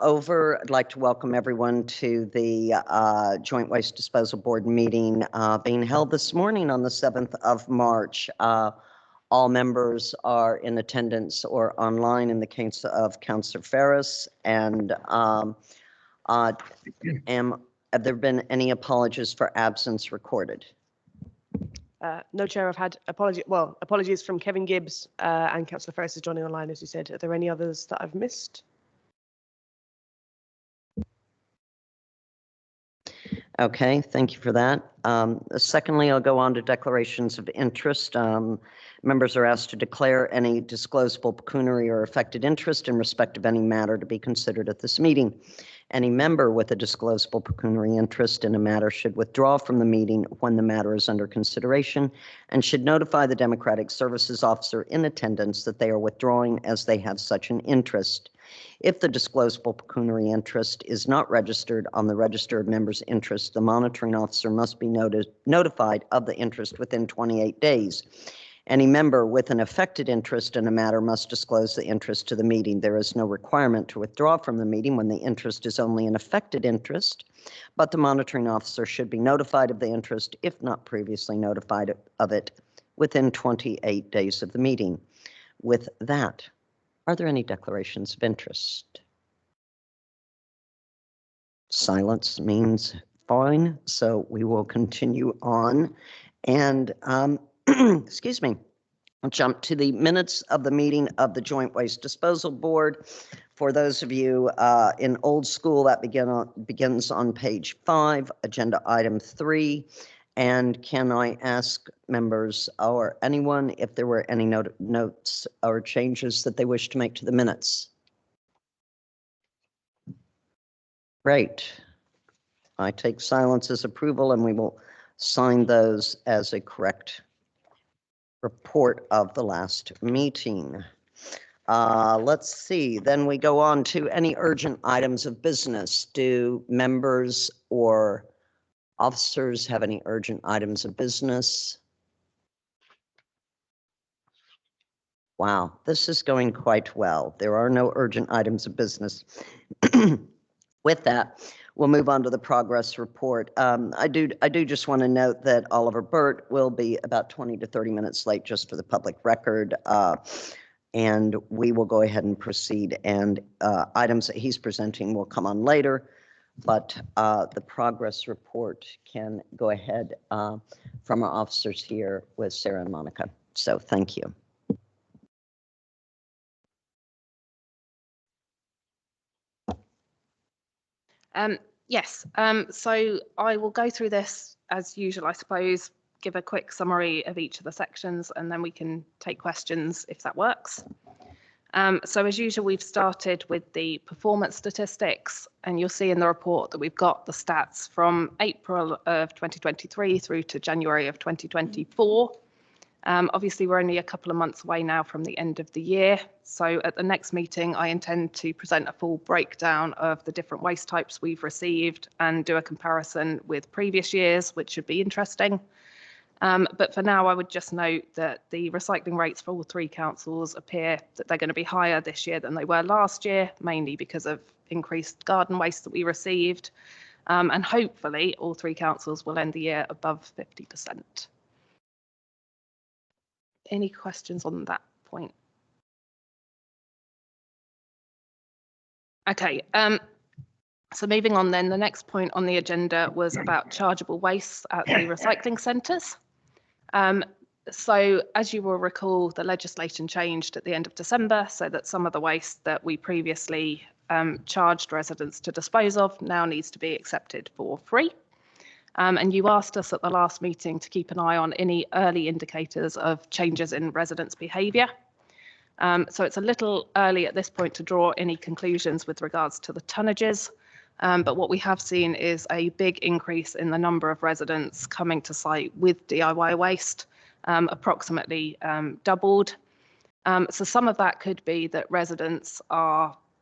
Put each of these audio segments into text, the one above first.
over. I'd like to welcome everyone to the Joint Waste Disposal Board meeting being held this morning on the 7th of March. All members are in attendance or online in the case of Councillor Ferris. And have there been any apologies for absence recorded? No, Chair, I've had apologies from Kevin Gibbs and Councillor Ferris is joining online, as you said. Are there any others that I've missed? Okay, thank you for that. Secondly, I'll go on to declarations of interest. Members are asked to declare any disclosable pecuniary or affected interest in respect of any matter to be considered at this meeting. Any member with a disclosable pecuniary interest in a matter should withdraw from the meeting when the matter is under consideration and should notify the Democratic Services Officer in attendance that they are withdrawing as they have such an interest. If the disclosable pecuniary interest is not registered on the register of members' interest, the monitoring officer must be notified of the interest within 28 days. Any member with an affected interest in a matter must disclose the interest to the meeting. There is no requirement to withdraw from the meeting when the interest is only an affected interest, but the monitoring officer should be notified of the interest if not previously notified of it within 28 days of the meeting. With that, are there any declarations of interest? Silence means fine, so we will continue on. And excuse me, I'll jump to the minutes of the meeting of the Joint Waste Disposal Board. For those of you in old school, that begins on page 5, agenda item 3. And can I ask members or anyone if there were any notes or changes that they wish to make to the minutes? Great. I take silence as approval, and we will sign those as a correct report of the last meeting. Let's see, then we go on to any urgent items of business. Do members or officers have any urgent items of business? Wow, this is going quite well. There are no urgent items of business. With that, we'll move on to the progress report. I do just want to note that Oliver Burt will be about 20 to 30 minutes late, just for the public record. And we will go ahead and proceed, and items that he's presenting will come on later, but the progress report can go ahead from our officers here with Sarah and Monica. So thank you. Yes, so I will go through this as usual, I suppose, give a quick summary of each of the sections, and then we can take questions if that works. So as usual, we've started with the performance statistics, and you'll see in the report that we've got the stats from April of 2023 through to January of 2024. Obviously, we're only a couple of months away now from the end of the year. So at the next meeting, I intend to present a full breakdown of the different waste types we've received and do a comparison with previous years, which should be interesting. But for now, I would just note that the recycling rates for all 3 councils appear that they're going to be higher this year than they were last year, mainly because of increased garden waste that we received. And hopefully, all 3 councils will end the year above 50%. Any questions on that point? Okay, so moving on then, the next point on the agenda was about chargeable waste at the recycling centres. So as you will recall, the legislation changed at the end of December so that some of the waste that we previously charged residents to dispose of now needs to be accepted for free. And you asked us at the last meeting to keep an eye on any early indicators of changes in residents' behaviour. So it's a little early at this point to draw any conclusions with regards to the tonnages, but what we have seen is a big increase in the number of residents coming to site with DIY waste, approximately doubled. So some of that could be that residents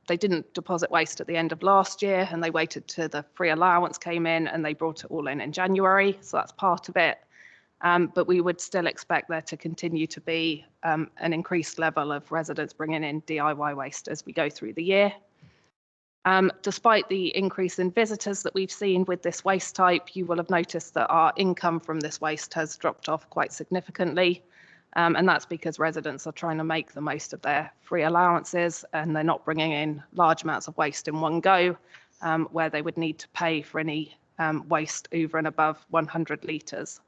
they didn't deposit waste at the end of last year and they waited till the free allowance came in and they brought it all in January. So that's part of it. But we would still expect there to continue to be an increased level of residents bringing in DIY waste as we go through the year. Despite the increase in visitors that we've seen with this waste type, you will have noticed that our income from this waste has dropped off quite significantly. And that's because residents are trying to make the most of their free allowances, and they're not bringing in large amounts of waste in one go, where they would need to pay for any waste over and above 100 litres.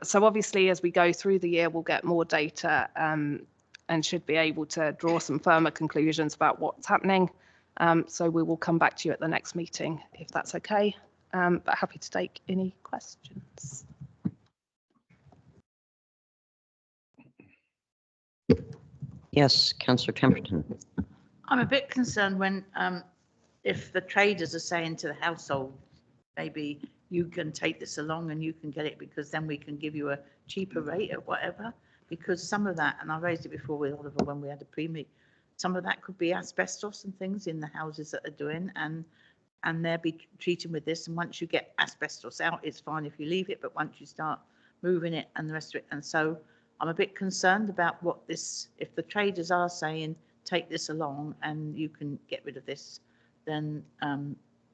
So obviously, as we go through the year, we'll get more data and should be able to draw some firmer conclusions about what's happening. So we will come back to you at the next meeting, if that's okay. But happy to take any questions. Yes, Councillor Templeton. I'm a bit concerned when, if the traders are saying to the household, maybe you can take this along and you can get it because then we can give you a cheaper rate or whatever. Because some of that, and I raised it before with Oliver when we had a pre-meet, some of that could be asbestos and things in the houses that are doing, and they'll be treating with this. And once you get asbestos out, it's fine if you leave it, but once you start moving it and the rest of it, and so I'm a bit concerned about what this, if the traders are saying, take this along and you can get rid of this, then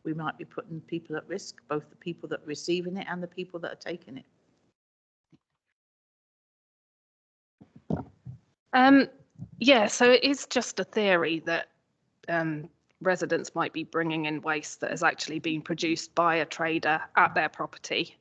we might be putting people at risk, both the people that are receiving it and the people that are taking it. Yeah, so it is just a theory that residents might be bringing in waste that has actually been produced by a trader at their property.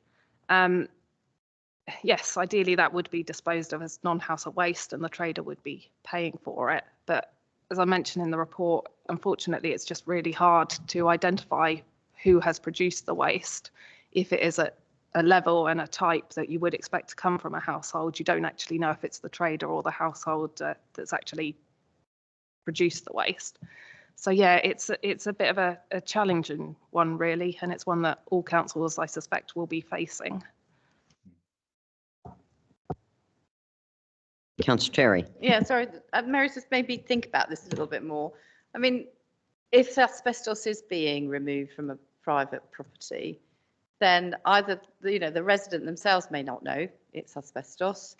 Yes, ideally that would be disposed of as non-household waste and the trader would be paying for it. But as I mentioned in the report, unfortunately, it's just really hard to identify who has produced the waste. If it is at a level and a type that you would expect to come from a household, you don't actually know if it's the trader or the household that's actually produced the waste. So yeah, it's a bit of a challenging one really, and it's one that all councils, I suspect, will be facing. Councillor Terry. Yeah, sorry, Mary, just maybe think about this a little bit more. I mean, if asbestos is being removed from a private property, then either the resident themselves may not know it's asbestos.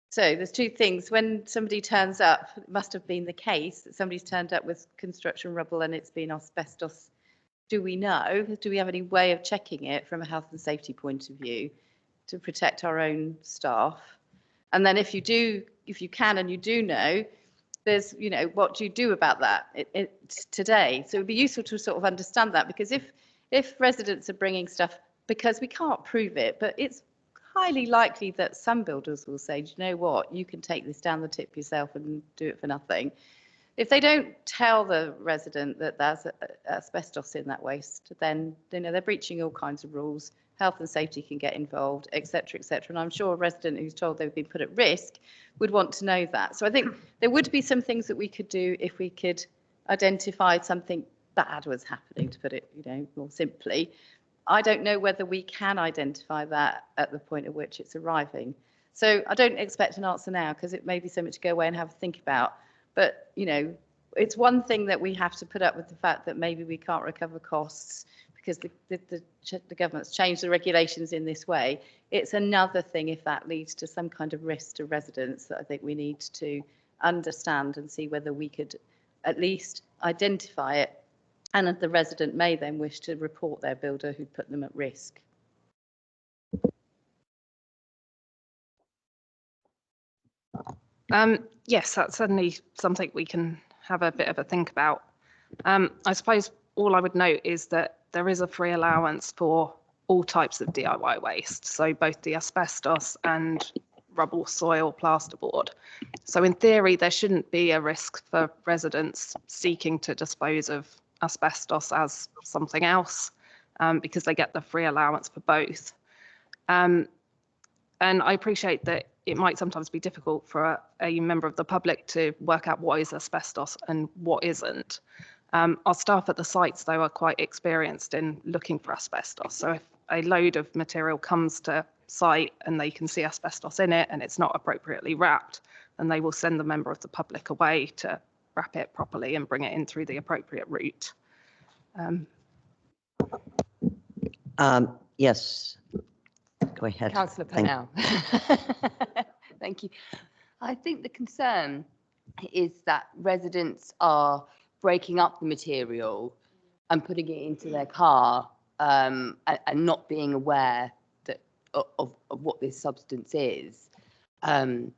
So there's two things. When somebody turns up, it must have been the case that somebody's turned up with construction rubble and it's been asbestos. Do we know? Do we have any way of checking it from a health and safety point of view to protect our own staff? And then if you can and you do know, there's, what do you do about that today? So it would be useful to sort of understand that, because if residents are bringing stuff, because we can't prove it, but it's highly likely that some builders will say, do you know what, you can take this down the tip yourself and do it for nothing. If they don't tell the resident that there's asbestos in that waste, then they're breaching all kinds of rules. Health and safety can get involved, etc., etc. And I'm sure a resident who's told they've been put at risk would want to know that. So I think there would be some things that we could do if we could identify something bad was happening, to put it, more simply. I don't know whether we can identify that at the point at which it's arriving. So I don't expect an answer now, because it may be something to go away and have a think about. But, it's one thing that we have to put up with the fact that maybe we can't recover costs because the government's changed the regulations in this way. It's another thing if that leads to some kind of risk to residents that I think we need to understand and see whether we could at least identify it, and the resident may then wish to report their builder who put them at risk. Yes, that's certainly something we can have a bit of a think about. I suppose all I would note is that there is a free allowance for all types of DIY waste, so both the asbestos and rubble, soil, plasterboard. So in theory, there shouldn't be a risk for residents seeking to dispose of asbestos as something else, because they get the free allowance for both. And I appreciate that it might sometimes be difficult for a member of the public to work out what is asbestos and what isn't. Our staff at the sites, though, are quite experienced in looking for asbestos. So if a load of material comes to site and they can see asbestos in it and it's not appropriately wrapped, then they will send the member of the public away to wrap it properly and bring it in through the appropriate route. Yes, go ahead. Councillor Purnell. Thank you. I think the concern is that residents are breaking up the material and putting it into their car and not being aware that of what this substance is. I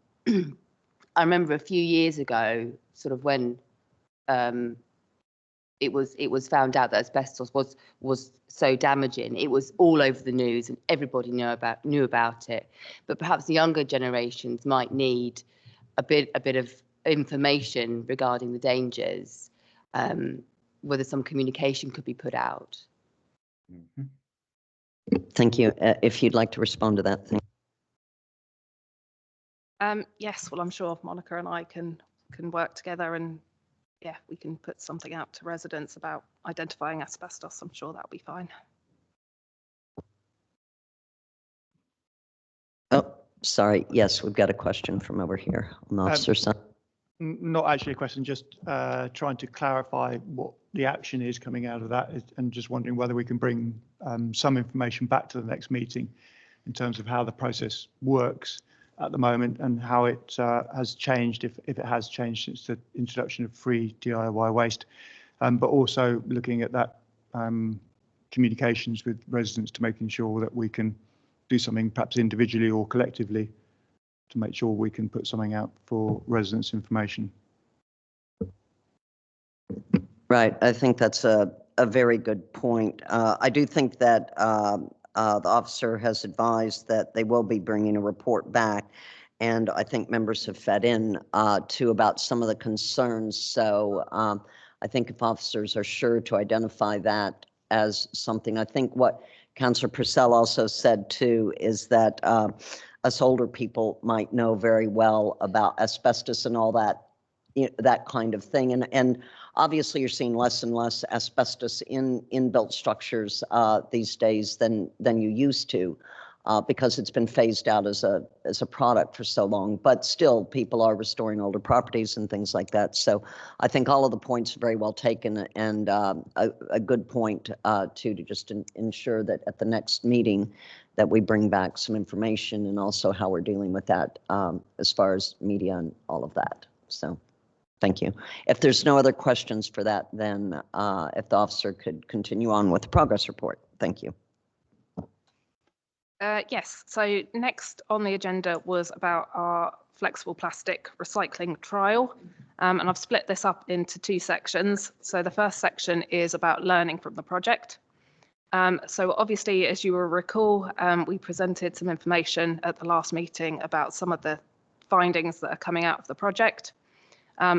remember a few years ago, sort of when it was found out that asbestos was so damaging. It was all over the news and everybody knew about it. But perhaps the younger generations might need a bit of information regarding the dangers, whether some communication could be put out. Thank you. If you'd like to respond to that, thank Yes, well, I'm sure Monica and I can work together, and yeah, we can put something out to residents about identifying asbestos. I'm sure that'll be fine. Oh, sorry. Yes, we've got a question from over here on the officer side. Not actually a question, just trying to clarify what the action is coming out of that, and just wondering whether we can bring some information back to the next meeting in terms of how the process works at the moment and how it has changed, if it has changed since the introduction of free DIY waste, but also looking at that communications with residents to making sure that we can do something perhaps individually or collectively to make sure we can put something out for residents' information. Right. I think that's a very good point. I do think that the officer has advised that they will be bringing a report back, and I think members have fed in to about some of the concerns. So I think if officers are sure to identify that as something, I think what Councillor Purcell also said too is that us older people might know very well about asbestos and all that, that kind of thing. And obviously you're seeing less and less asbestos in inbuilt structures these days than you used to, because it's been phased out as a product for so long. But still, people are restoring older properties and things like that. So I think all of the points are very well taken, and a good point to just ensure that at the next meeting that we bring back some information, and also how we're dealing with that as far as media and all of that. So thank you. If there's no other questions for that, then if the officer could continue on with the progress report. Thank you. Yes, so next on the agenda was about our flexible plastic recycling trial. And I've split this up into two sections. So the first section is about learning from the project. So obviously, as you will recall, we presented some information at the last meeting about some of the findings that are coming out of the project.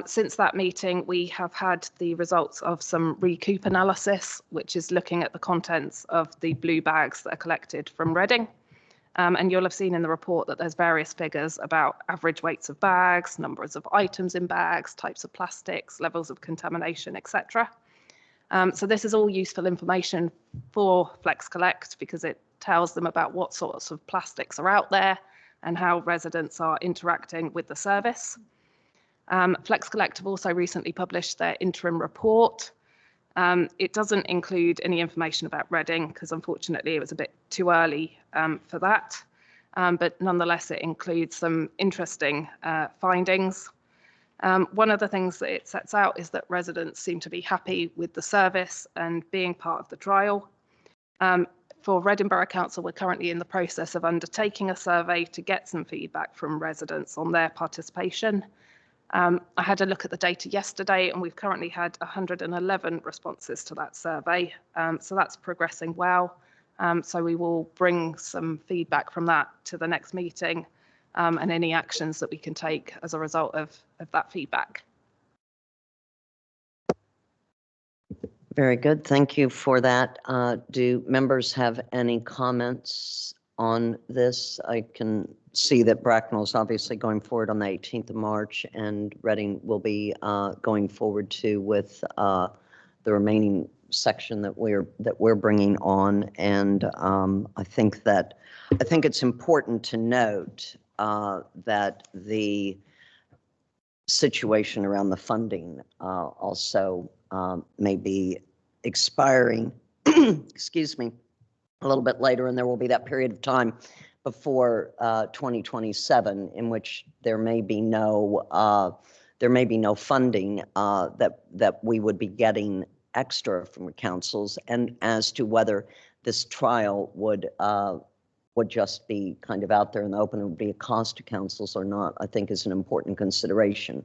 Since that meeting, we have had the results of some recoup analysis, which is looking at the contents of the blue bags that are collected from Reading. And you'll have seen in the report that there's various figures about average weights of bags, numbers of items in bags, types of plastics, levels of contamination, etc. So this is all useful information for Flex Collect because it tells them about what sorts of plastics are out there and how residents are interacting with the service. Flex Collect have also recently published their interim report. It doesn't include any information about Reading because unfortunately it was a bit too early for that. But nonetheless, it includes some interesting findings. One of the things that it sets out is that residents seem to be happy with the service and being part of the trial. For Reading Borough Council, we're currently in the process of undertaking a survey to get some feedback from residents on their participation. I had a look at the data yesterday, and we've currently had 111 responses to that survey. So that's progressing well. So we will bring some feedback from that to the next meeting, and any actions that we can take as a result of that feedback. Very good. Thank you for that. Do members have any comments on this? I can see that Bracknell is obviously going forward on the 18th of March, and Reading will be going forward too with the remaining section that we're bringing on. And I think it's important to note that the situation around the funding also may be expiring, excuse me, a little bit later, and there will be that period of time before 2027 in which there may be no there may be no funding that we would be getting extra from the councils, and as to whether this trial would just be kind of out there in the open, it would be a cost to councils or not, I think is an important consideration.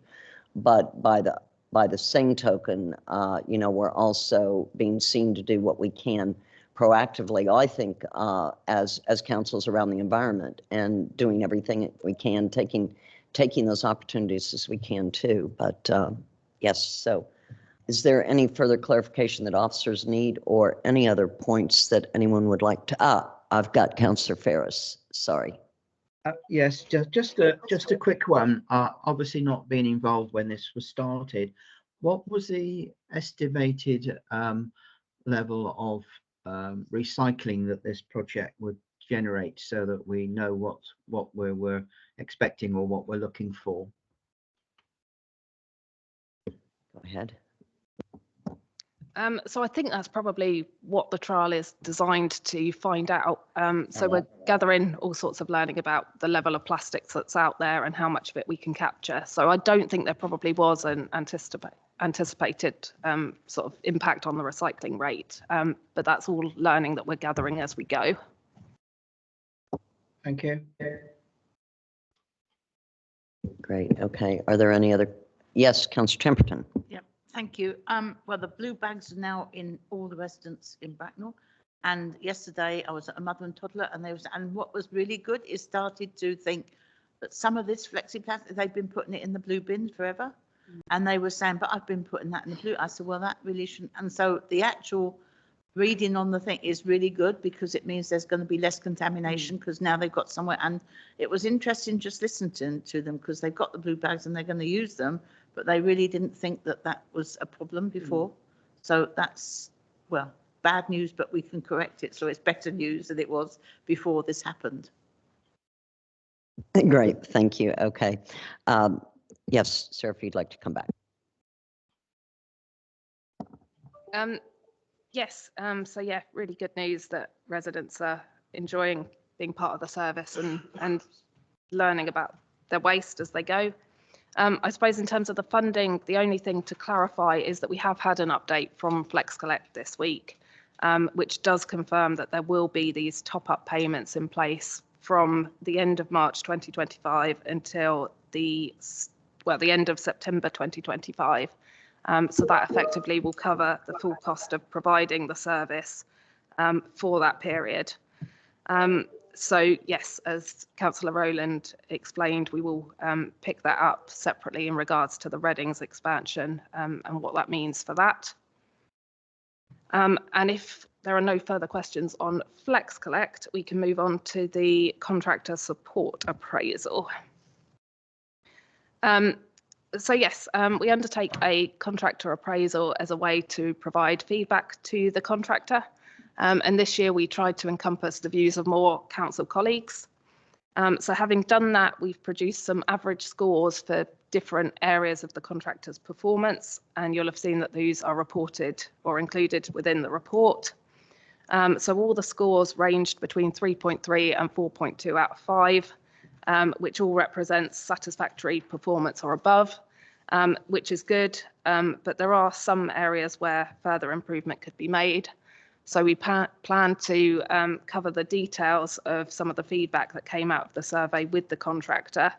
But by the same token, we're also being seen to do what we can proactively, I think, as councils around the environment, and doing everything we can, taking those opportunities as we can too. But yes, so is there any further clarification that officers need, or any other points that anyone would like to? I've got Councillor Ferris. Sorry. Yes, just a quick one. Obviously not being involved when this was started, what was the estimated level of recycling that this project would generate, so that we know what we're expecting or what we're looking for? Go ahead. So I think that's probably what the trial is designed to find out. So we're gathering all sorts of learning about the level of plastics that's out there and how much of it we can capture. So I don't think there probably was an anticipated sort of impact on the recycling rate, but that's all learning that we're gathering as we go. Thank you. Great. Okay. Are there any other? Yes, Councillor Temperton. Yep. Thank you. Well, the blue bags are now in all the residents in Bracknell. And yesterday I was at a mother and toddler, and what was really good is started to think that some of this flexi-plastic, they've been putting it in the blue bin forever. And they were saying, but I've been putting that in the blue. I said, well, that really shouldn't. And so the actual reading on the thing is really good, because it means there's going to be less contamination, because now they've got somewhere. And it was interesting just listening to them, because they've got the blue bags and they're going to use them, but they really didn't think that that was a problem before. So that's, well, bad news, but we can correct it. So it's better news than it was before this happened. Great. Thank you. Okay. Yes, sir, if you'd like to come back. Yes. So yeah, really good news that residents are enjoying being part of the service and learning about their waste as they go. I suppose in terms of the funding, the only thing to clarify is that we have had an update from FlexCollect this week, which does confirm that there will be these top-up payments in place from the end of March 2025 until the end of September 2025. So that effectively will cover the full cost of providing the service for that period. So yes, as Councillor Rowland explained, we will pick that up separately in regards to the Readings expansion and what that means for that. And if there are no further questions on FlexCollect, we can move on to the contractor support appraisal. So yes, we undertake a contractor appraisal as a way to provide feedback to the contractor. And this year we tried to encompass the views of more council colleagues. So having done that, we've produced some average scores for different areas of the contractor's performance, and you'll have seen that these are reported or included within the report. So all the scores ranged between 3.3 and 4.2 out of 5, which all represents satisfactory performance or above, which is good, but there are some areas where further improvement could be made. So we plan to cover the details of some of the feedback that came out of the survey with the contractor.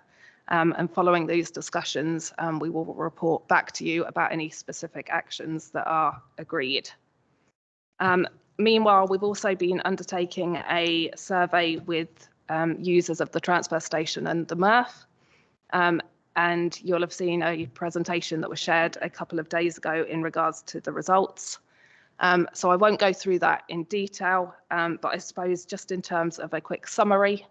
And following these discussions, we will report back to you about any specific actions that are agreed. Meanwhile, we've also been undertaking a survey with users of the transfer station and the MRF. And you'll have seen a presentation that was shared a couple of days ago in regards to the results. So I won't go through that in detail, but I suppose just in terms of a quick summary,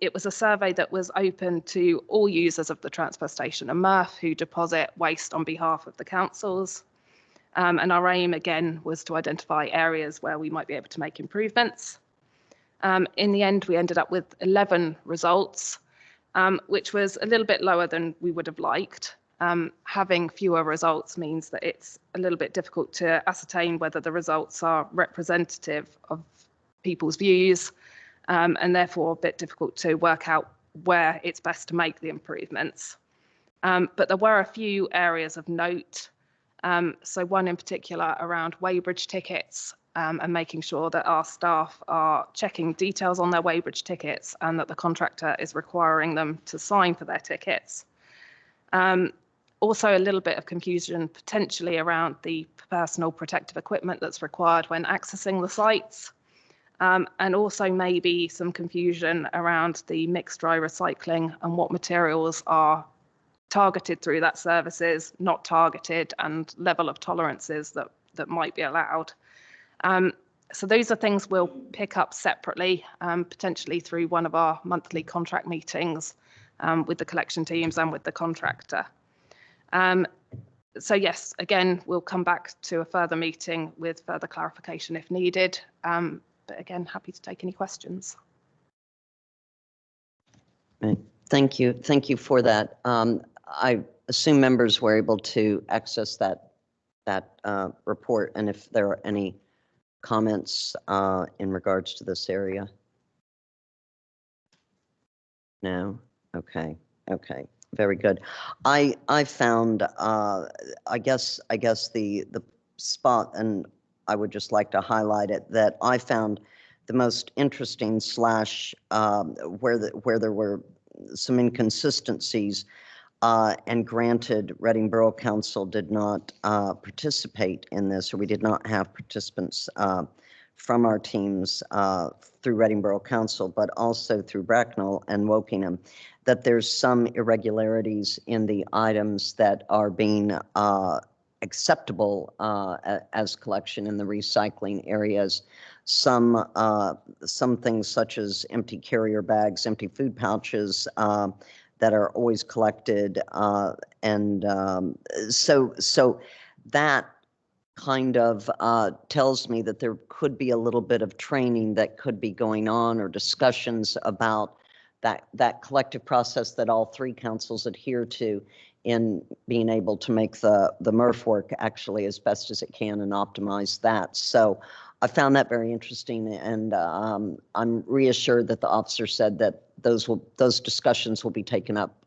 it was a survey that was open to all users of the transfer station and MRF who deposit waste on behalf of the councils. And our aim, again, was to identify areas where we might be able to make improvements. In the end, we ended up with 11 results, which was a little bit lower than we would have liked. Having fewer results means that it's a little bit difficult to ascertain whether the results are representative of people's views, and therefore a bit difficult to work out where it's best to make the improvements. But there were a few areas of note. So one in particular around weighbridge tickets, and making sure that our staff are checking details on their weighbridge tickets and that the contractor is requiring them to sign for their tickets. Also a little bit of confusion potentially around the personal protective equipment that's required when accessing the sites. And also maybe some confusion around the mixed dry recycling and what materials are targeted through that services, not targeted, and level of tolerances that might be allowed. So those are things we'll pick up separately, potentially through one of our monthly contract meetings with the collection teams and with the contractor. So yes, again, we'll come back to a further meeting with further clarification if needed. But again, happy to take any questions. Right. Thank you. Thank you for that. I assume members were able to access that report, and if there are any comments in regards to this area. No? Okay. Okay. Very good. I found I guess the spot, and I would just like to highlight it, that I found the most interesting slash where there were some inconsistencies, and granted, Reading Borough Council did not participate in this, or we did not have participants from our teams through Reading Borough Council, but also through Bracknell and Wokingham, that there's some irregularities in the items that are being acceptable as collection in the recycling areas. Some things such as empty carrier bags, empty food pouches, that are always collected, and so that kind of tells me that there could be a little bit of training that could be going on, or discussions about that collective process that all three councils adhere to in being able to make the MRF work actually as best as it can and optimize that. So I found that very interesting, and I'm reassured that the officer said that those discussions will be taken up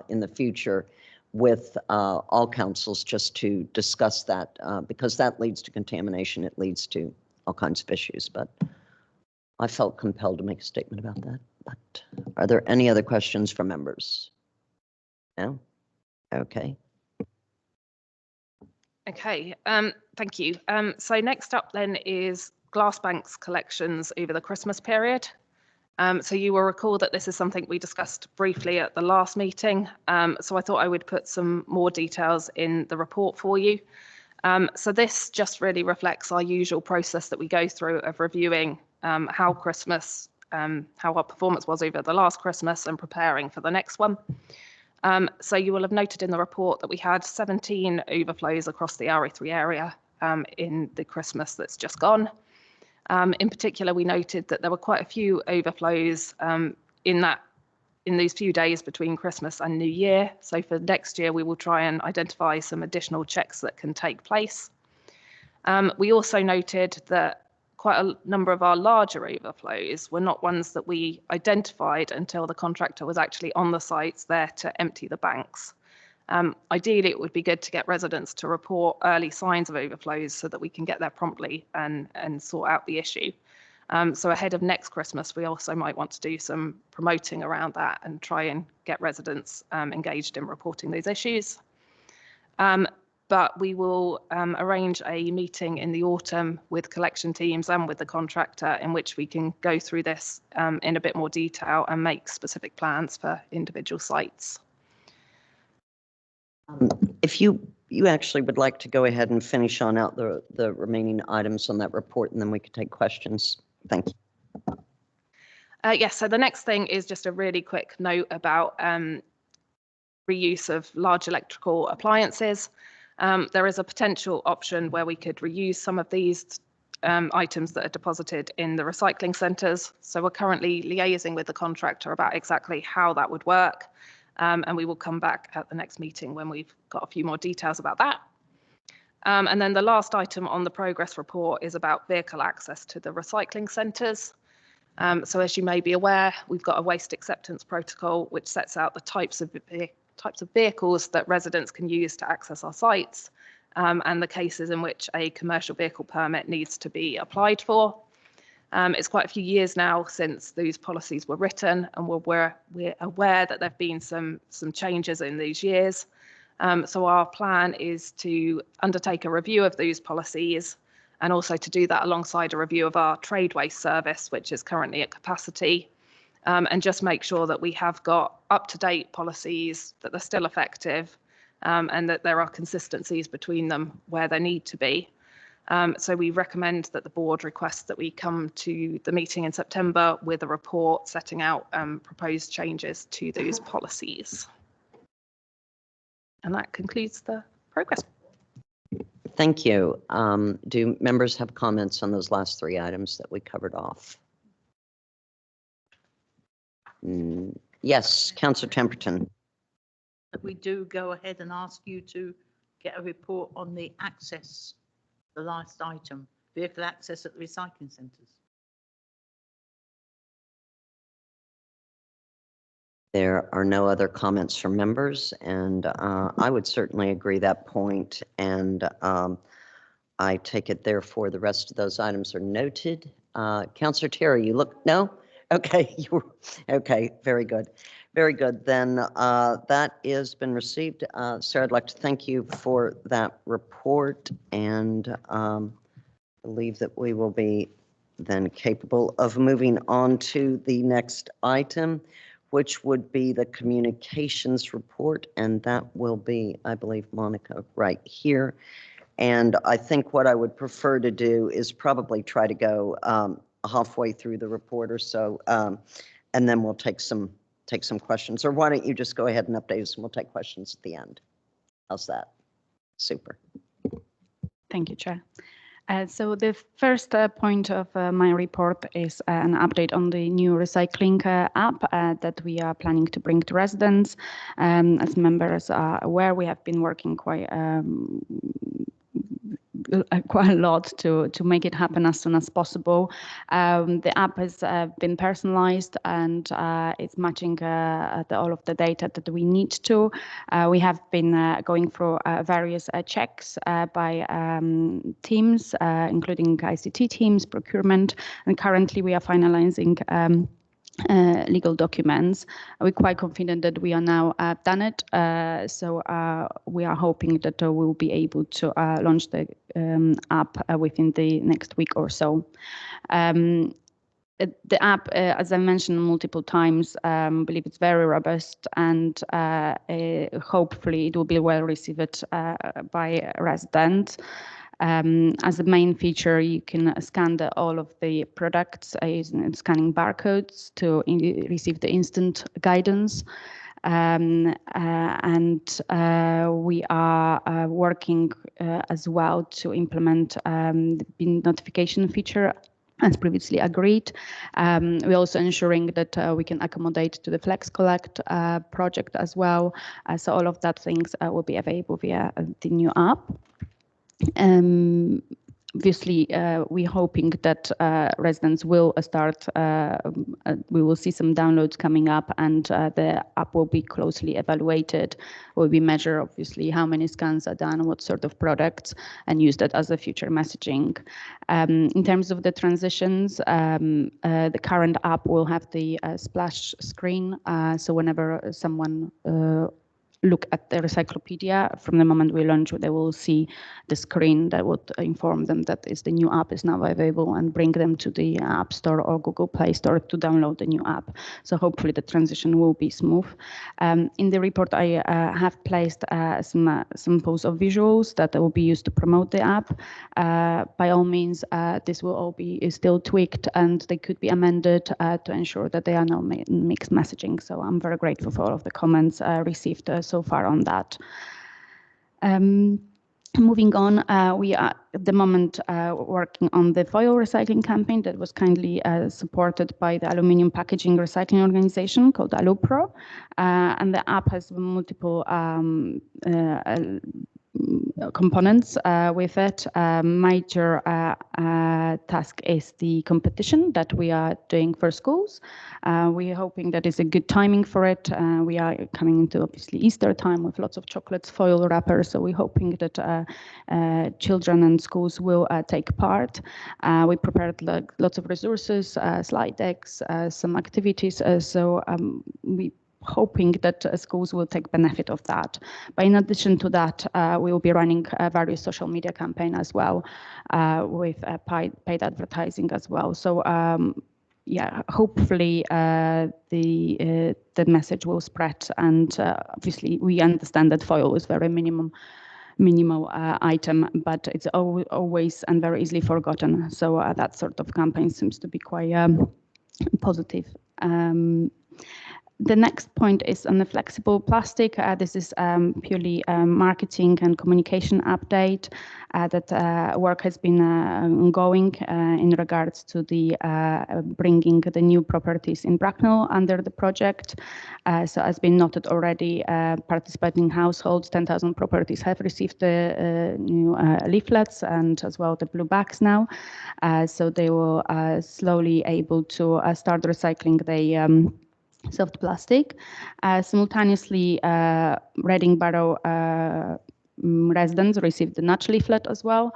in the future with all councils, just to discuss that, because that leads to contamination. It leads to all kinds of issues. But I felt compelled to make a statement about that. But are there any other questions from members? No? Okay. Okay, thank you. So next up then is Glassbank's collections over the Christmas period. So you will recall that this is something we discussed briefly at the last meeting. So I thought I would put some more details in the report for you. So this just really reflects our usual process that we go through of reviewing how our performance was over the last Christmas and preparing for the next one. So you will have noted in the report that we had 17 overflows across the RE3 area in the Christmas that's just gone. In particular, we noted that there were quite a few overflows in these few days between Christmas and New Year. So for next year, we will try and identify some additional checks that can take place. We also noted that quite a number of our larger overflows were not ones that we identified until the contractor was actually on the sites there to empty the banks. Ideally, it would be good to get residents to report early signs of overflows so that we can get there promptly and sort out the issue. So ahead of next Christmas, we also might want to do some promoting around that and try and get residents engaged in reporting those issues. But we will arrange a meeting in the autumn with collection teams and with the contractor in which we can go through this in a bit more detail and make specific plans for individual sites. If you actually would like to go ahead and finish on out the remaining items on that report, and then we could take questions. Thank you. Yes, so the next thing is just a really quick note about reuse of large electrical appliances. There is a potential option where we could reuse some of these items that are deposited in the recycling centres. So we're currently liaising with the contractor about exactly how that would work. And we will come back at the next meeting when we've got a few more details about that. And then the last item on the progress report is about vehicle access to the recycling centres. So as you may be aware, we've got a waste acceptance protocol which sets out the types of types of vehicles that residents can use to access our sites, and the cases in which a commercial vehicle permit needs to be applied for. It's quite a few years now since those policies were written, and we're aware that there have been some changes in these years. So our plan is to undertake a review of those policies, and also to do that alongside a review of our trade waste service, which is currently at capacity, and just make sure that we have got up-to-date policies, that they're still effective, and that there are consistencies between them where there need to be. So we recommend that the board request that we come to the meeting in September with a report setting out proposed changes to those policies. And that concludes the progress. Thank you. Do members have comments on those last 3 items that we covered off? Yes, Councillor Temperton. We do go ahead and ask you to get a report on the access, the last item, vehicle access at the recycling centres. There are no other comments from members, and I would certainly agree that point. And I take it therefore the rest of those items are noted. Councillor Terry, you look, no? Okay, okay, very good. Very good. Then that has been received. Sir, I'd like to thank you for that report, and believe that we will be then capable of moving on to the next item, which would be the communications report, and that will be, I believe, Monica right here. And I think what I would prefer to do is probably try to go halfway through the report or so, and then we'll take some questions. Or why don't you just go ahead and update us, and we'll take questions at the end. How's that? Super. Thank you, Chair. So the first point of my report is an update on the new recycling app that we are planning to bring to residents. As members are aware, we have been working quite a lot to make it happen as soon as possible. The app has been personalized, and it's matching all of the data that we need to. We have been going through various checks by teams, including ICT teams, procurement, and currently we are finalizing legal documents. We're quite confident that we are now done it. So we are hoping that we'll be able to launch the app within the next week or so. The app, as I mentioned multiple times, believe it's very robust, and hopefully it will be well received by residents. As a main feature, you can scan all of the products using scanning barcodes to receive the instant guidance. And we are working as well to implement the bin notification feature as previously agreed. We're also ensuring that we can accommodate to the Flex Collect project as well. So all of that things will be available via the new app. Obviously, we're hoping that residents will start, we will see some downloads coming up, and the app will be closely evaluated. Will be measure, obviously, how many scans are done, what sort of products, and use that as a future messaging. In terms of the transitions, the current app will have the splash screen. So whenever someone look at the Recyclopedia, from the moment we launch, they will see the screen that would inform them that the new app is now available, and bring them to the App Store or Google Play Store to download the new app. So hopefully the transition will be smooth. In the report, I have placed some posts of visuals that will be used to promote the app. By all means, this will all be still tweaked, and they could be amended to ensure that they are no mixed messaging. So I'm very grateful for all of the comments received so far on that. Moving on, we are at the moment working on the foil recycling campaign that was kindly supported by the aluminium packaging recycling organization called Alupro. And the app has multiple components with it. Major task is the competition that we are doing for schools. We're hoping that is a good timing for it. We are coming into obviously Easter time with lots of chocolates, foil wrappers. So we're hoping that children and schools will take part. We prepared lots of resources, slide decks, some activities. We hoping that schools will take benefit of that. But in addition to that, we will be running various social media campaign as well with paid advertising as well. So yeah, hopefully the message will spread. And obviously we understand that foil is very minimal item, but it's always and very easily forgotten. So that sort of campaign seems to be quite positive. The next point is on the flexible plastic. This is purely marketing and communication update that work has been ongoing in regards to the bringing the new properties in Bracknell under the project. So as been noted already, participating households, 10,000 properties have received the new leaflets and as well the blue bags now. So they will slowly able to start recycling the soft plastic. Simultaneously, Reading Borough residents received the nudge leaflet as well.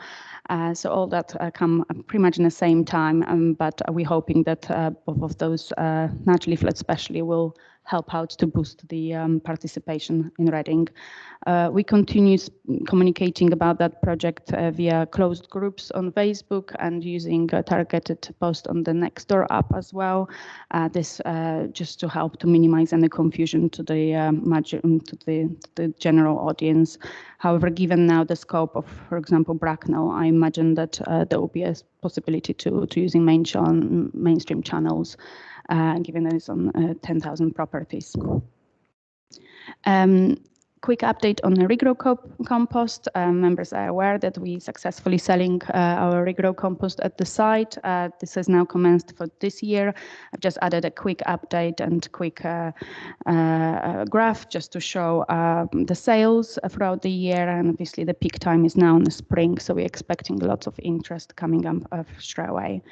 So all that come pretty much in the same time, but we're hoping that both of those nudge leaflets especially will help out to boost the participation in Reading. We continue communicating about that project via closed groups on Facebook and using a targeted post on the Nextdoor app as well. This just to help to minimize any confusion to the general audience. However, given now the scope of, for example, Bracknell, I imagine that there will be a possibility to using mainstream channels, given that it's on 10,000 properties. Quick update on the Regrow compost. Members are aware that we successfully selling our Regrow compost at the site. This has now commenced for this year. I've just added a quick update and quick graph just to show the sales throughout the year. And obviously the peak time is now in the spring, so we're expecting lots of interest coming up straight away.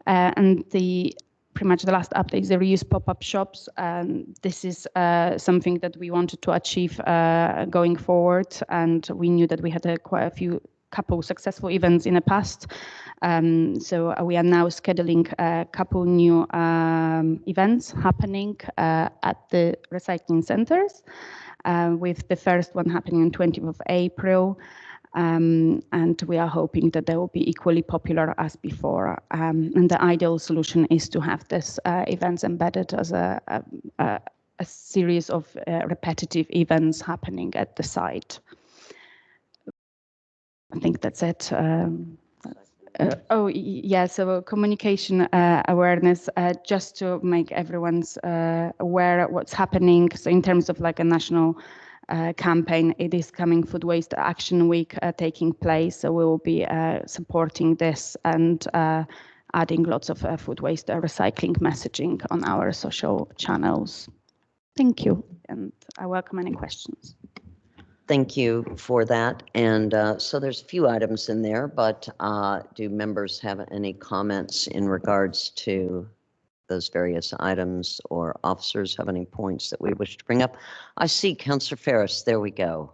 And pretty much the last update is the reuse pop-up shops. This is something that we wanted to achieve going forward, and we knew that we had quite a couple successful events in the past. So we are now scheduling a couple new events happening at the recycling centers, with the first one happening on 20th of April. And we are hoping that they will be equally popular as before. And the ideal solution is to have this events embedded as a series of repetitive events happening at the site. I think that's it. So communication awareness, just to make everyone's aware of what's happening. So in terms of like a national campaign, it is coming Food Waste Action Week taking place, so we will be supporting this and adding lots of food waste recycling messaging on our social channels. Thank you, and I welcome any questions. Thank you for that. And so there's a few items in there, but do members have any comments in regards to those various items, or officers have any points that we wish to bring up? I see Councillor Ferris, there we go.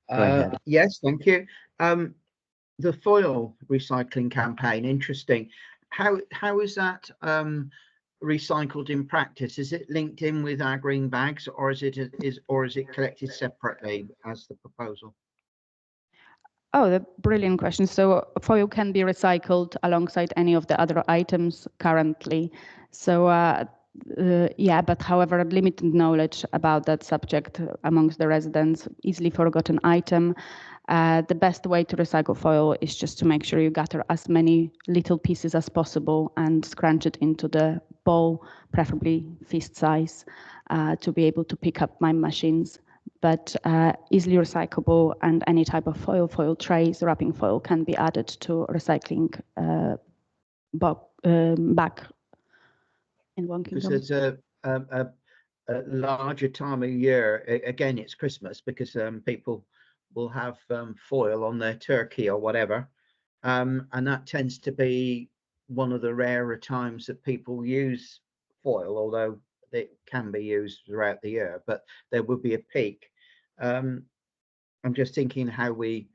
Go ahead. Yes, thank you. The foil recycling campaign, interesting. How is that recycled in practice? Is it linked in with our green bags, or is it collected separately as the proposal? Oh, the brilliant question. So foil can be recycled alongside any of the other items currently. So yeah, but however, limited knowledge about that subject amongst the residents, easily forgotten item. The best way to recycle foil is just to make sure you gather as many little pieces as possible and scrunch it into the bowl, preferably fist size, to be able to pick up my machines. But easily recyclable, and any type of foil trays, wrapping foil can be added to recycling back in one kingdom. Because there's a larger time of year, again, it's Christmas, because people will have foil on their turkey or whatever. And that tends to be one of the rarer times that people use foil, although it can be used throughout the year, but there would be a peak. I'm just thinking how we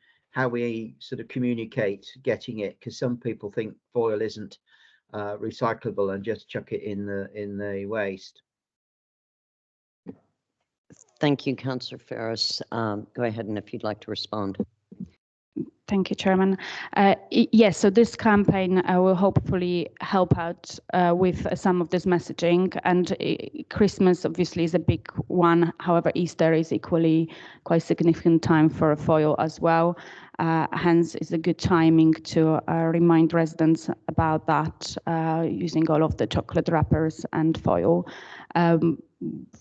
sort of communicate getting it, because some people think foil isn't recyclable and just chuck it in the waste. Thank you, Councillor Ferris. Go ahead, and if you'd like to respond. Thank you, Chairman. Yes, so this campaign will hopefully help out with some of this messaging, and Christmas obviously is a big one. However, Easter is equally quite significant time for foil as well. Hence, it's a good timing to remind residents about that, using all of the chocolate wrappers and foil.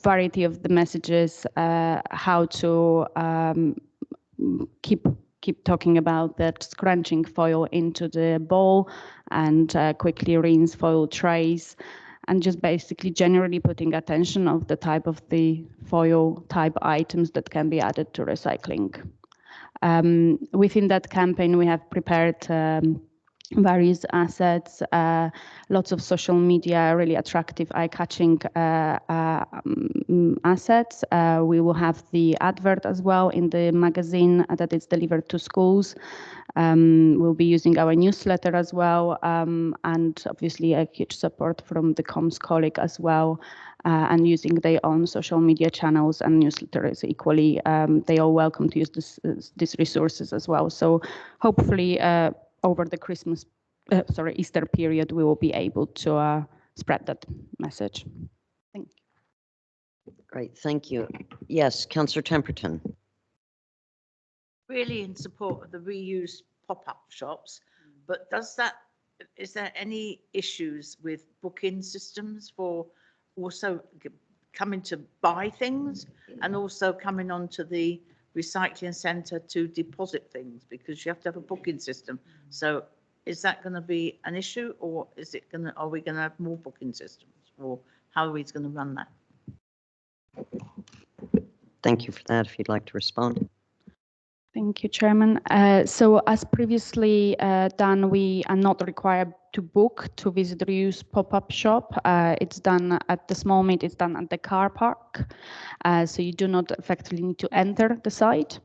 Variety of the messages, how to keep talking about that, scrunching foil into the bowl and quickly rinse foil trays, and just basically generally putting attention of the type of the foil type items that can be added to recycling. Within that campaign, we have prepared various assets, lots of social media, really attractive, eye-catching assets. We will have the advert as well in the magazine that is delivered to schools. We'll be using our newsletter as well, and obviously a huge support from the comms colleague as well, and using their own social media channels and newsletters equally. They are welcome to use these resources as well. So hopefully over the Easter period, we will be able to spread that message. Thank you. Great, thank you. Yes, Councillor Temperton. Really in support of the reuse pop-up shops, but is there any issues with booking systems for also coming to buy things and also coming onto the recycling centre to deposit things, because you have to have a booking system? So is that going to be an issue, or are we going to have more booking systems, or how are we going to run that? Thank you for that. If you'd like to respond. Thank you, Chairman. So as previously done, we are not required to book to visit the reuse pop-up shop. It's done at the small meet, it's done at the car park. So you do not effectively need to enter the site.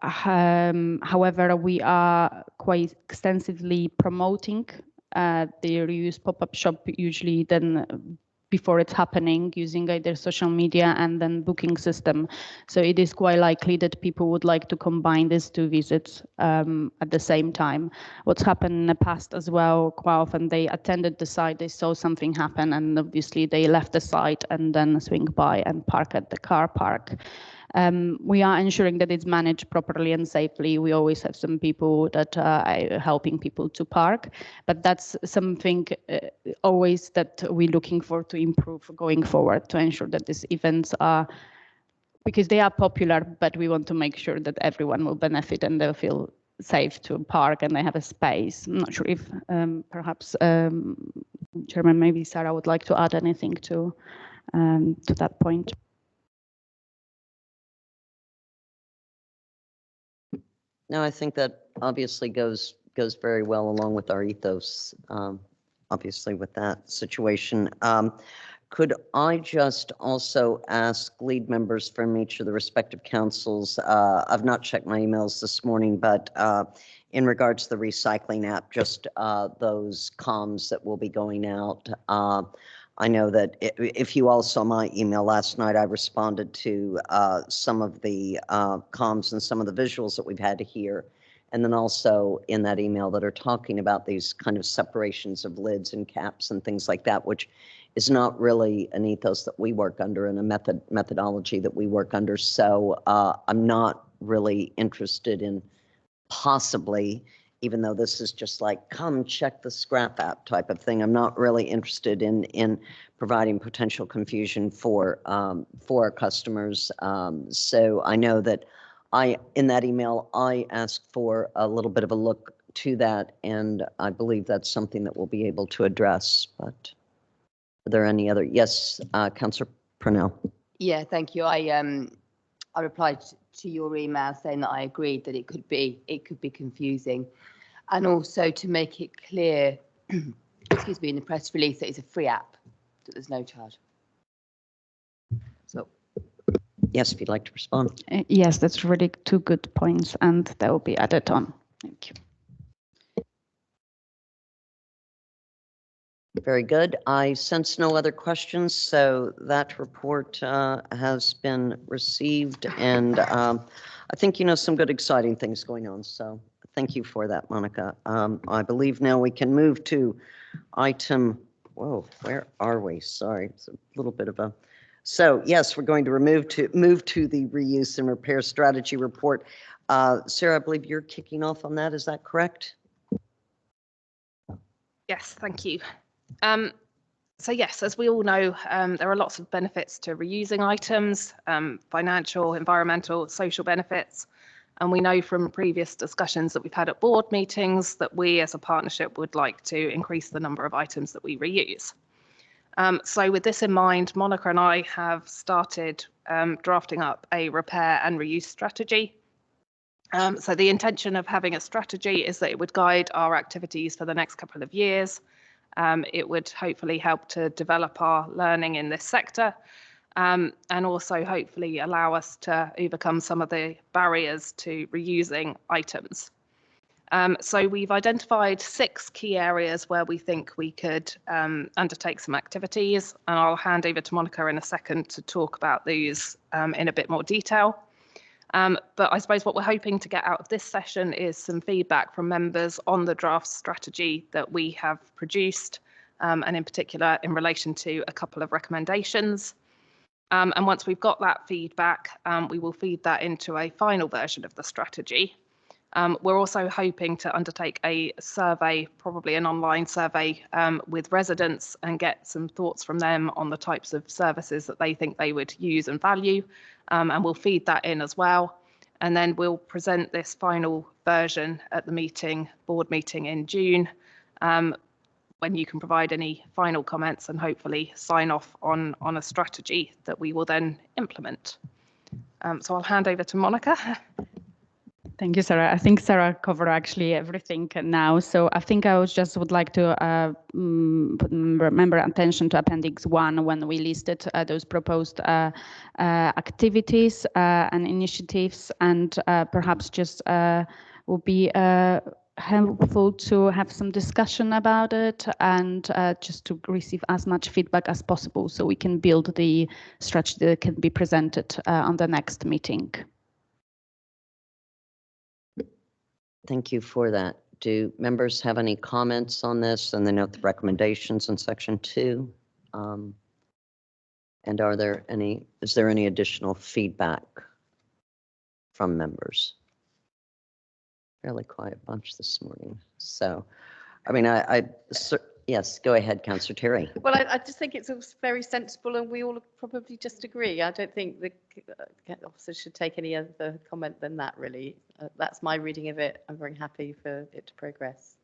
However, we are quite extensively promoting the reuse pop-up shop, usually then before it's happening, using either social media and then booking system. So it is quite likely that people would like to combine these two visits at the same time. What's happened in the past as well, quite often they attended the site, they saw something happen, and obviously they left the site and then swing by and park at the car park. We are ensuring that it's managed properly and safely. We always have some people that are helping people to park, but that's something always that we're looking for to improve going forward, to ensure that these events are, because they are popular, but we want to make sure that everyone will benefit and they'll feel safe to park and they have a space. I'm not sure if perhaps Chairman, maybe Sarah would like to add anything to that point. No, I think that obviously goes very well along with our ethos, obviously with that situation. Could I just also ask lead members from each of the respective councils, I've not checked my emails this morning, but in regards to the recycling app, just those comms that will be going out. I know that if you all saw my email last night, I responded to some of the comms and some of the visuals that we've had here. And then also in that email that are talking about these kind of separations of lids and caps and things like that, which is not really an ethos that we work under and a methodology that we work under. So I'm not really interested in possibly, even though this is just like, come check the scrap app type of thing, I'm not really interested in providing potential confusion for our customers. So I know that in that email, I asked for a little bit of a look to that, and I believe that's something that we'll be able to address. But are there any other? Yes, Councillor Purnell. Yeah, thank you. I replied to your email saying that I agreed that it could be confusing, and also to make it clear, excuse me, in the press release that it's a free app, that there's no charge. So. Yes, if you'd like to respond. Yes, that's really two good points, and that will be added on. Thank you. Very good. I sense no other questions, so that report has been received, and I think you know some good, exciting things going on. So thank you for that, Monica. I believe now we can move to item. Whoa, where are we? Sorry, it's a little bit of a. So yes, we're going to move to the reuse and repair strategy report. Sarah, I believe you're kicking off on that. Is that correct? Yes, thank you. So yes, as we all know, there are lots of benefits to reusing items, financial, environmental, social benefits. And we know from previous discussions that we've had at board meetings that we as a partnership would like to increase the number of items that we reuse. So with this in mind, Monica and I have started drafting up a repair and reuse strategy. So the intention of having a strategy is that it would guide our activities for the next couple of years. It would hopefully help to develop our learning in this sector, and also hopefully allow us to overcome some of the barriers to reusing items. So we've identified 6 key areas where we think we could undertake some activities, and I'll hand over to Monica in a second to talk about these in a bit more detail. But I suppose what we're hoping to get out of this session is some feedback from members on the draft strategy that we have produced, and in particular in relation to a couple of recommendations. And once we've got that feedback, we will feed that into a final version of the strategy. We're also hoping to undertake a survey, probably an online survey, with residents and get some thoughts from them on the types of services that they think they would use and value. And we'll feed that in as well. And then we'll present this final version at the board meeting in June, when you can provide any final comments and hopefully sign off on a strategy that we will then implement. So I'll hand over to Monica. Thank you, Sarah. I think Sarah covered actually everything now. So I think I would like to put member attention to Appendix 1 when we listed those proposed activities and initiatives, and perhaps just will be helpful to have some discussion about it and just to receive as much feedback as possible so we can build the strategy that can be presented on the next meeting. Thank you for that. Do members have any comments on this? And they note the recommendations in section 2. And is there any additional feedback from members? Fairly quiet bunch this morning. So, I mean, yes, go ahead, Councillor Terry. Well, I just think it's very sensible, and we all probably just agree. I don't think the officers should take any other comment than that, really. That's my reading of it. I'm very happy for it to progress.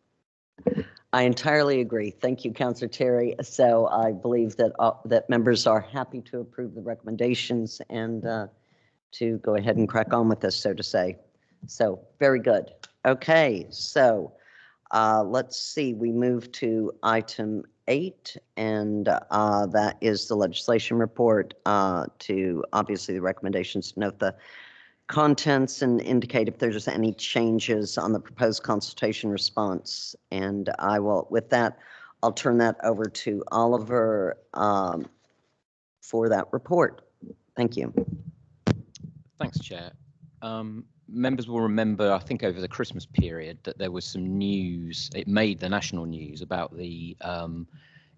I entirely agree. Thank you, Councillor Terry. So I believe that that members are happy to approve the recommendations and to go ahead and crack on with this, so to say. So very good. Okay, so let's see. We move to item 8, and that is the legislation report. To obviously the recommendations to note the contents and indicate if there's any changes on the proposed consultation response. And I will, with that, I'll turn that over to Oliver for that report. Thank you. Thanks, Chair. Members will remember, I think over the Christmas period, that there was some news, it made the national news about the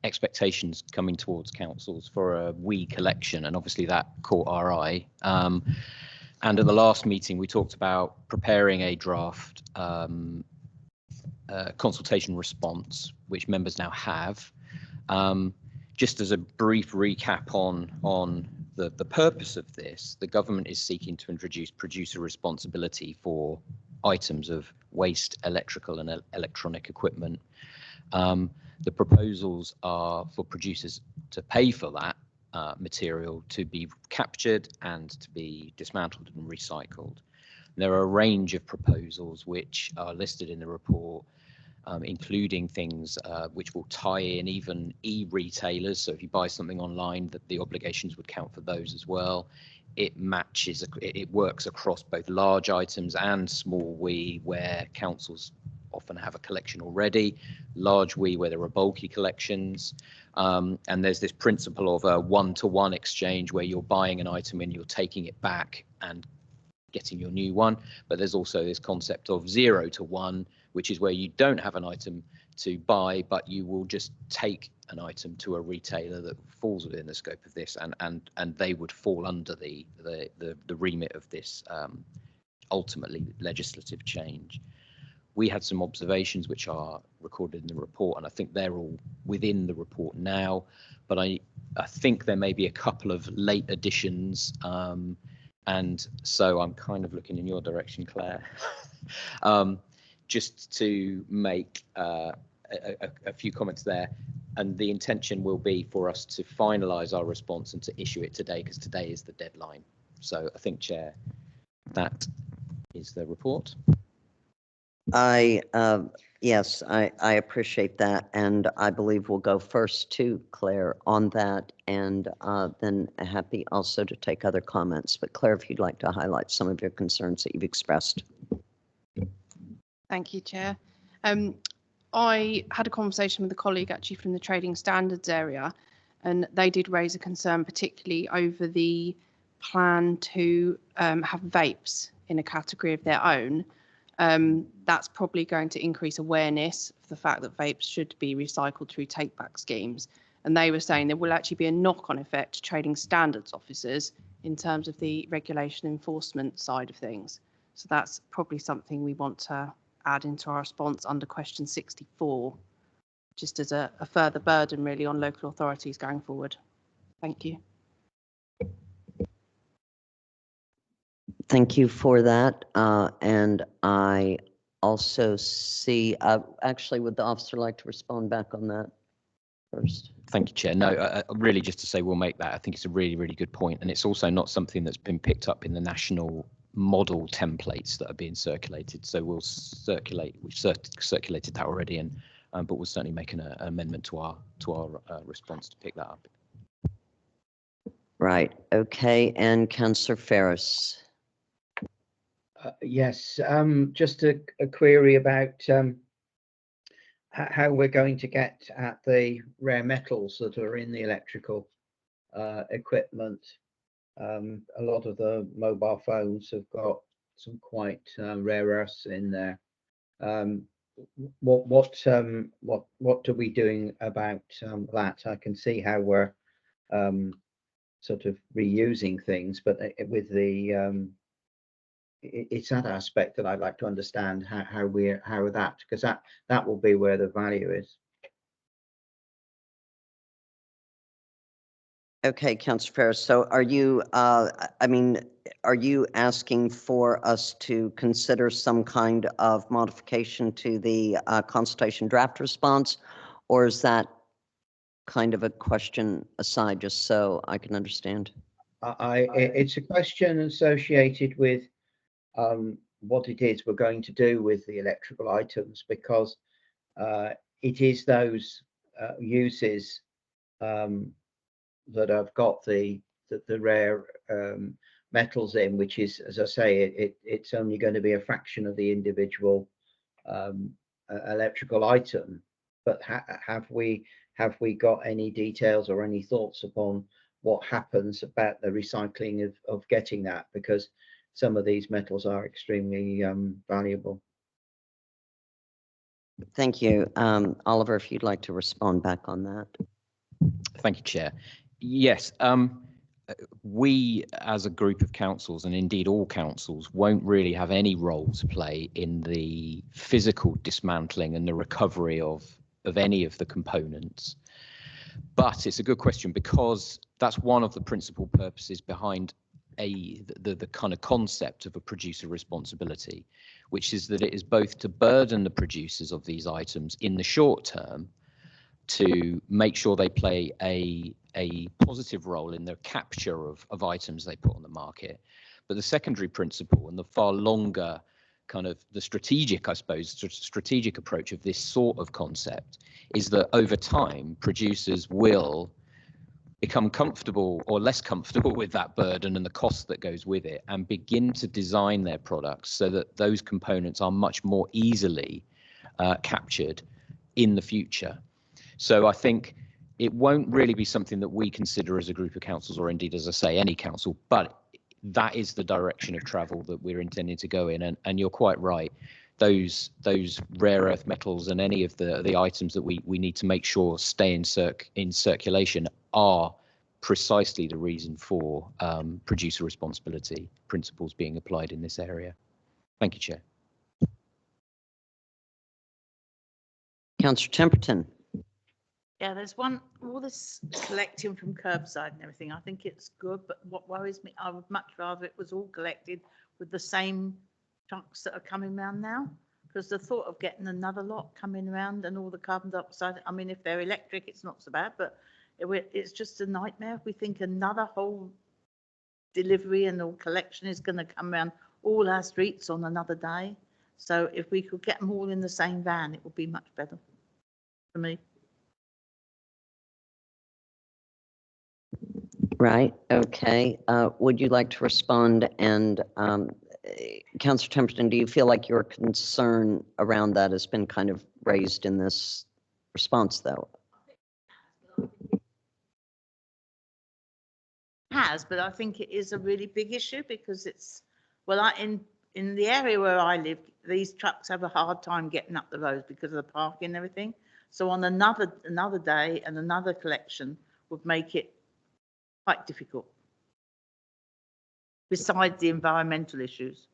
expectations coming towards councils for a WEEE collection, and obviously that caught our eye. And at the last meeting, we talked about preparing a draft consultation response, which members now have. Just as a brief recap on the purpose of this, the government is seeking to introduce producer responsibility for items of waste, electrical and electronic equipment. The proposals are for producers to pay for that, material to be captured and to be dismantled and recycled. There are a range of proposals which are listed in the report, including things which will tie in even e-retailers. So if you buy something online, that the obligations would count for those as well. It matches, it works across both large items and small WE, where councils often have a collection already, large WE where there are bulky collections. And there's this principle of a one-to-one exchange where you're buying an item and you're taking it back and getting your new one. But there's also this concept of 0 to 1, which is where you don't have an item to buy, but you will just take an item to a retailer that falls within the scope of this, and they would fall under the remit of this ultimately legislative change. We had some observations which are recorded in the report, and I think they're all within the report now, but I think there may be a couple of late additions, and so I'm kind of looking in your direction, Claire, just to make a few comments there. And the intention will be for us to finalise our response and to issue it today, because today is the deadline. So I think, Chair, that is the report. Yes, I appreciate that, and I believe we'll go first to Claire on that, and then happy also to take other comments. But Claire, if you'd like to highlight some of your concerns that you've expressed. Thank you, Chair. I had a conversation with a colleague actually from the trading standards area, and they did raise a concern particularly over the plan to have vapes in a category of their own. That's probably going to increase awareness of the fact that vapes should be recycled through take-back schemes. And they were saying there will actually be a knock-on effect to trading standards officers in terms of the regulation enforcement side of things. So that's probably something we want to add into our response under question 64, just as a further burden really on local authorities going forward. Thank you. Thank you for that. And I also see, actually, would the officer like to respond back on that first? Thank you, Chair. No, really just to say we'll make that. I think it's a really, really good point. And it's also not something that's been picked up in the national model templates that are being circulated. So we'll circulate, we've circulated that already, and but we'll certainly make an amendment to our response to pick that up. Right. Okay. And Councillor Ferris. Yes, just a query about how we're going to get at the rare metals that are in the electrical equipment. A lot of the mobile phones have got some quite rare earths in there. What are we doing about that? I can see how we're sort of reusing things, but with the it's that aspect that I'd like to understand how that, because that will be where the value is. Okay, Councillor Ferris. So are you, I mean, are you asking for us to consider some kind of modification to the consultation draft response, or is that kind of a question aside, just so I can understand? It's a question associated with what it is we're going to do with the electrical items, because it is those uses that have got the rare metals in, which is, as I say, it's only going to be a fraction of the individual electrical item. But have we got any details or any thoughts upon what happens about the recycling of getting that? Because some of these metals are extremely valuable. Thank you. Oliver, if you'd like to respond back on that. Thank you, Chair. Yes, we as a group of councils, and indeed all councils, won't really have any role to play in the physical dismantling and the recovery of any of the components. But it's a good question, because that's one of the principal purposes behind the kind of concept of a producer responsibility, which is that it is both to burden the producers of these items in the short term to make sure they play a a positive role in the capture of items they put on the market. But the secondary principle and the far longer kind of the strategic, I suppose, strategic approach of this sort of concept is that over time, producers will become comfortable or less comfortable with that burden and the cost that goes with it, and begin to design their products so that those components are much more easily captured in the future. So I think it won't really be something that we consider as a group of councils, or indeed, as I say, any council, but that is the direction of travel that we're intending to go in. And you're quite right. Those rare earth metals and any of the items that we need to make sure stay in circulation are precisely the reason for producer responsibility principles being applied in this area. Thank you, Chair. Councillor Temperton. Yeah, there's one, all this collecting from curbside and everything, I think it's good, but what worries me, I would much rather it was all collected with the same trucks that are coming around now, because the thought of getting another lot coming around and all the carbon dioxide, I mean, if they're electric, it's not so bad, but it's just a nightmare if we think another whole delivery and all collection is going to come around all our streets on another day. So if we could get them all in the same van, it would be much better for me. Right, okay. Would you like to respond? And Councillor Temperton, do you feel like your concern around that has been kind of raised in this response, though? Has, but I think it is a really big issue because it's, well, in the area where I live, these trucks have a hard time getting up the roads because of the parking and everything. So on another day and another collection would make it quite difficult, besides the environmental issues.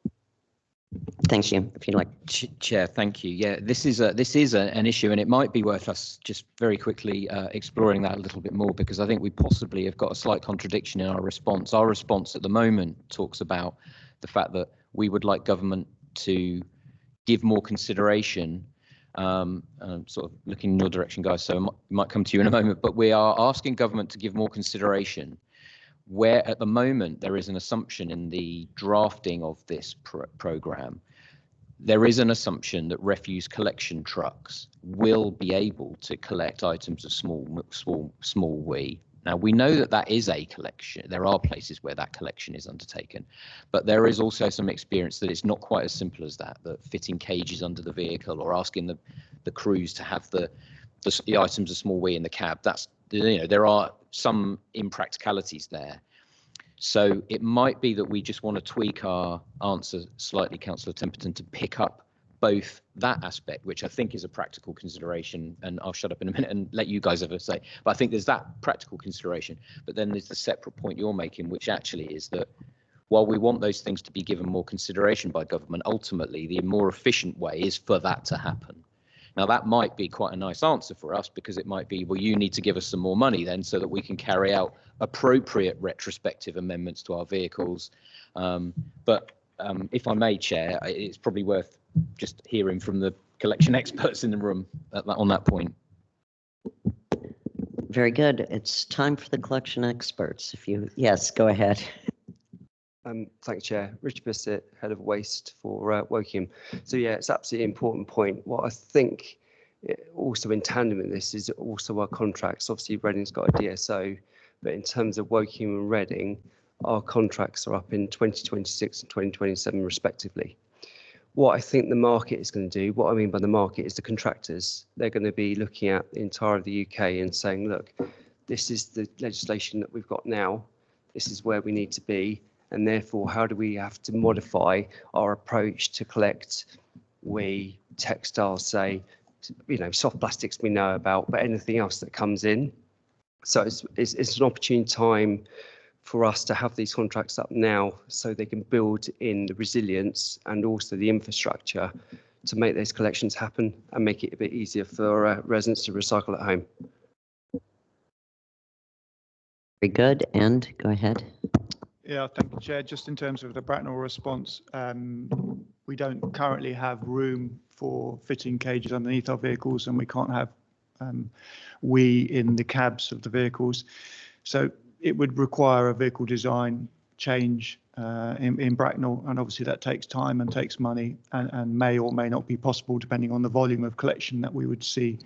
Thank you. If you'd like. Chair, thank you. Yeah, this is an issue, and it might be worth us just very quickly exploring that a little bit more, because I think we possibly have got a slight contradiction in our response. Our response at the moment talks about the fact that we would like government to give more consideration. Sort of looking in your direction, guys, so I might come to you in a moment, but we are asking government to give more consideration where at the moment there is an assumption in the drafting of this programme. There is an assumption that refuse collection trucks will be able to collect items of small we. Now, we know that that is a collection. There are places where that collection is undertaken, but there is also some experience that it's not quite as simple as that, that fitting cages under the vehicle or asking the crews to have the items of small we in the cab. That's, you know, there are some impracticalities there. So it might be that we just want to tweak our answer slightly, Councillor Temperton, to pick up both that aspect, which I think is a practical consideration, and I'll shut up in a minute and let you guys ever say, but I think there's that practical consideration, but then there's the separate point you're making, which actually is that while we want those things to be given more consideration by government, ultimately the more efficient way is for that to happen. Now, that might be quite a nice answer for us, because it might be, well, you need to give us some more money then so that we can carry out appropriate retrospective amendments to our vehicles. But if I may, Chair, it's probably worth just hearing from the collection experts in the room on that point. Very good. It's time for the collection experts. Yes, go ahead. Thank you, Chair. Richard Bissett, Head of Waste for Woking. So yeah, it's absolutely important point. What I think also in tandem with this is also our contracts. Obviously, Reading's got a DSO, but in terms of Woking and Reading, our contracts are up in 2026 and 2027 respectively. What I think the market is going to do, what I mean by the market is the contractors. They're going to be looking at the entire of the UK and saying, look, this is the legislation that we've got now. This is where we need to be. And therefore, how do we have to modify our approach to collect textiles, say, you know, soft plastics we know about, but anything else that comes in. So it's an opportune time for us to have these contracts up now so they can build in the resilience and also the infrastructure to make those collections happen and make it a bit easier for residents to recycle at home. Very good. And go ahead. Yeah, thank you, Chair. Just in terms of the Bracknell response, we don't currently have room for fitting cages underneath our vehicles, and we can't have we in the cabs of the vehicles. So it would require a vehicle design change in Bracknell, and obviously that takes time and takes money, and may or may not be possible depending on the volume of collection that we would see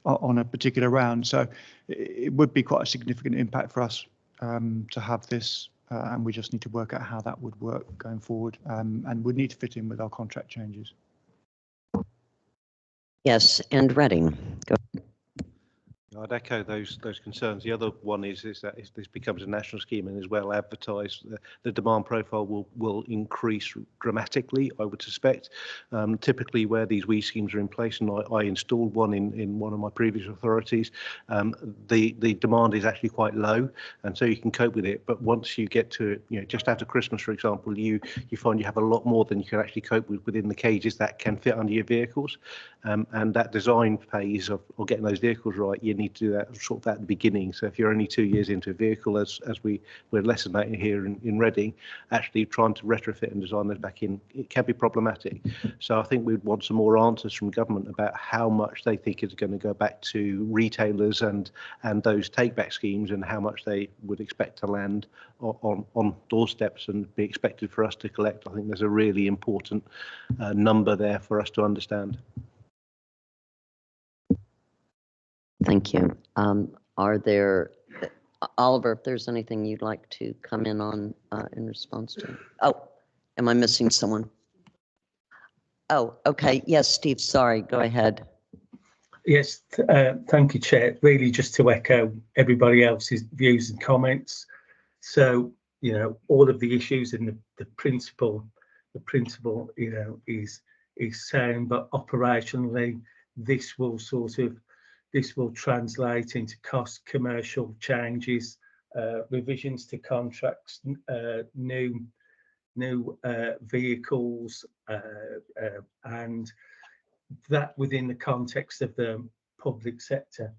on a particular round. So it would be quite a significant impact for us to have this, and we just need to work out how that would work going forward, and would need to fit in with our contract changes. Yes, and Reading. Go. I'd echo those concerns. The other one is that if this becomes a national scheme and is well advertised, the demand profile will increase dramatically, I would suspect. Typically where these WEEE schemes are in place, and I installed one in one of my previous authorities, the demand is actually quite low, and so you can cope with it. But once you get to, just after Christmas, for example, you find you have a lot more than you can actually cope with within the cages that can fit under your vehicles. And that design phase of getting those vehicles right, you need to do that sort of at the beginning. So if you're only 2 years into a vehicle, as we're less than that here in Reading, actually trying to retrofit and design those back in, it can be problematic. So I think we'd want some more answers from government about how much they think is going to go back to retailers and those take-back schemes, and how much they would expect to land on doorsteps and be expected for us to collect. I think there's a really important number there for us to understand. Thank you. Are there, Oliver, if there's anything you'd like to come in on in response to? Oh, am I missing someone? Oh, okay. Yes, Steve, sorry, go ahead. Yes, thank you, Chair. Really just to echo everybody else's views and comments. So, all of the issues and the principle, is sound, but operationally, this will translate into cost, commercial changes, revisions to contracts, new vehicles, and that within the context of the public sector